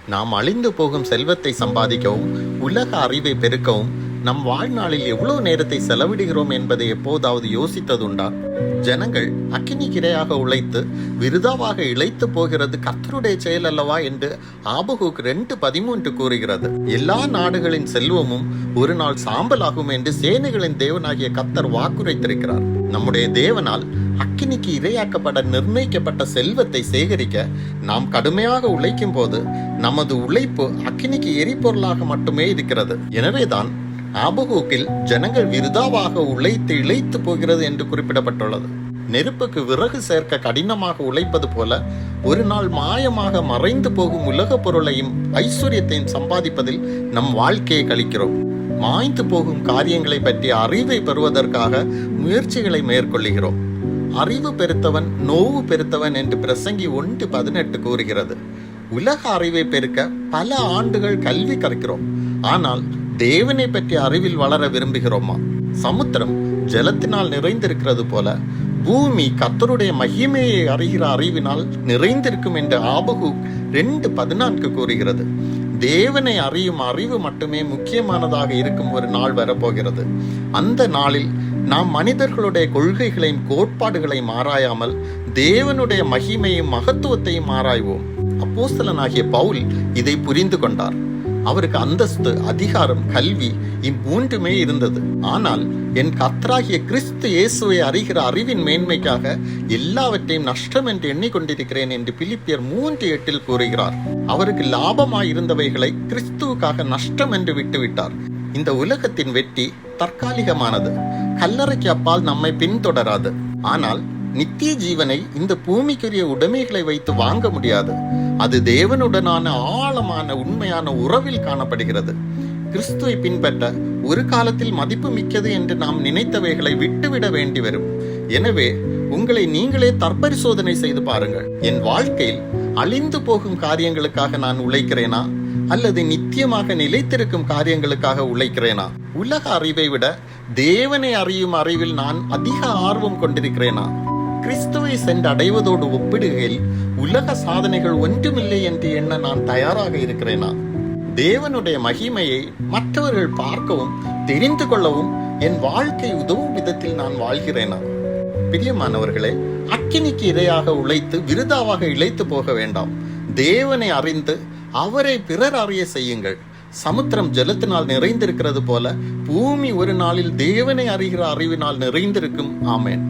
நாம் அழிந்து போகும் செல்வத்தை சம்பாதிக்கவும் உலக அறிவை பெருக்கவும் நம் வாழ்நாளில் எவ்வளவு நேரத்தை செலவிடுகிறோம் என்பதை எப்போதாவது யோசித்ததுண்டா? ஜனங்கள் அக்கினிக்கிரையாக உழைத்து விருதாவாக இழைத்து போகிறது கர்த்தருடைய செயல் அல்லவா என்று ஆபகுக் 2:13 கூறுகிறது. எல்லா நாடுகளின் செல்வமும் ஒரு நாள் சாம்பலாகும் என்று சேனைகளின் தேவனாகிய கர்த்தர் வாக்குரைத்திருக்கிறார். நம்முடைய தேவனால் அக்கினிக்கு இரையாக்கப்பட நிர்ணயிக்கப்பட்ட செல்வத்தை சேகரிக்க நாம் கடுமையாக உழைக்கும் போது நமது உழைப்பு அக்கினிக்கு எரிபொருளாக மட்டுமே இருக்கிறது. எனவேதான் ஆபகுக்கில் ஜனங்கள் விருதாவாக உழைத்து இழைத்து போகிறது என்று குறிப்பிடப்பட்டுள்ளது. நெருப்புக்கு விறகு சேர்க்க கடினமாக உழைப்பது போல ஒரு நாள் மாயமாக மறைந்து போகும் உலக பொருளையும் ஐஸ்வர்யத்தையும் சம்பாதிப்பதில் நம் வாழ்க்கையை கழிக்கிறோம். மாய்ந்து போகும் காரியங்களை பற்றிய அறிவை பெறுவதற்காக முயற்சிகளை மேற்கொள்ளுகிறோம். அறிவு பெருத்தவன் நோவு பெருத்தவன் என்று பிரசங்கி 1:18 கூறுகிறது. உலக அறிவை பெருக்க பல ஆண்டுகள் கல்வி கற்கிறோம். ஆனால் தேவனை பற்றிய அறிவில் வளர விரும்புகிறோமா? சமுத்திரம் ஜலத்தினால் நிறைந்திருக்கிறது போல பூமி கர்த்தருடைய மகிமையை அறிகிற அறிவினால் நிறைந்திருக்கும் என்று ஆபகுக் 2:14 கூறுகிறது. தேவனை அறியும் அறிவு மட்டுமே முக்கியமானதாக இருக்கும் ஒரு நாள் வரப்போகிறது. அந்த நாளில் நாம் மனிதர்களுடைய கொள்கைகளையும் கோட்பாடுகளையும் ஆராயாமல் தேவனுடைய மகிமையும் மகத்துவத்தையும் ஆராய்வோம். அப்போஸ்தலனாகிய பவுல் இதை புரிந்து கொண்டார். அவருக்கு அந்தஸ்து, அதிகாரம், கல்வி இம்மூன்றுமே இருந்தது. ஆனால் என் கர்த்தராகிய கிறிஸ்து இயேசுவை அறிகிற அறிவின் மேன்மைக்காக எல்லாவற்றையும் நஷ்டம் என்று எண்ணிக்கொண்டிருக்கிறேன் என்று பிலிப்பியர் 3:8 கூறுகிறார். அவருக்கு லாபமாயிருந்தவைகளை கிறிஸ்துவுக்காக நஷ்டம் என்று விட்டுவிட்டார். இந்த உலகத்தின் வெற்றி தற்காலிகமானது. கல்லறைக்கு அப்பால் நம்மை பின்தொடராது. ஆனால் நித்திய ஜீவனை இந்த பூமிக்குரிய உடைமைகளை வைத்து வாங்க முடியாது. அது தேவனுடனான ஆழமான உண்மையான உறவில் காணப்படுகிறது. கிறிஸ்துவை பின்பற்ற ஒரு காலத்தில் மதிப்பு மிக்கது என்று நாம் நினைத்தவைகளை விட்டுவிட வேண்டி வரும். எனவே உங்களை நீங்களே தற்பரிசோதனை செய்து பாருங்கள். என் வாழ்க்கையில் அழிந்து போகும் காரியங்களுக்காக நான் உழைக்கிறேனா அல்லது நித்தியமாக நிலைத்திருக்கும் காரியங்களுக்காக உழைக்கிறேனா? உலக அறிவை விட தேவனை அறியும் அறிவில் நான் அதிக ஆர்வம் கொண்டிருக்கிறேனா? கிறிஸ்துவை சென்று அடைவதோடு ஒப்பிடுகையில் உலக சாதனைகள் ஒன்றுமில்லை என்று எண்ண நான் தயாராக இருக்கிறேனா? தேவனுடைய மகிமையை மற்றவர்கள் பார்க்கவும் தெரிந்து கொள்ளவும் என் வாழ்க்கை உதவும் விதத்தில் நான் வாழ்கிறேனா? பிரியமானவர்களே, அக்கினிக்கு இரையாக உழைத்து விருதாவாக இழைத்து போக வேண்டாம். தேவனை அறிந்து அவரை பிறர் அறிய செய்யுங்கள். சமுத்திரம் ஜலத்தினால் நிறைந்திருக்கிறது போல பூமி ஒரு நாளில் தேவனை அறிகிற அறிவினால் நிறைந்திருக்கும். ஆமென்.